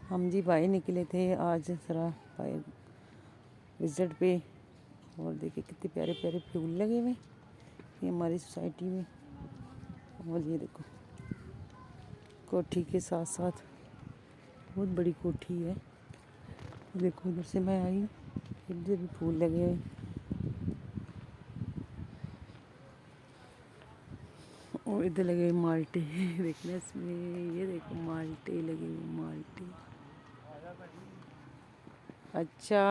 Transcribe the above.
हम जी भाई निकले थे आज जरा भाई विजिट पे। और देखिए कितने प्यारे प्यारे फूल लगे हुए ये हमारी सोसाइटी में। और ये देखो कोठी के साथ साथ बहुत बड़ी कोठी है। देखो उधर से मैं आई, इधर भी फूल लगे हुए और इधर लगे माल्टे देखना इसमें, ये देखो माल्टे लगे हुए माल्टे। अच्छा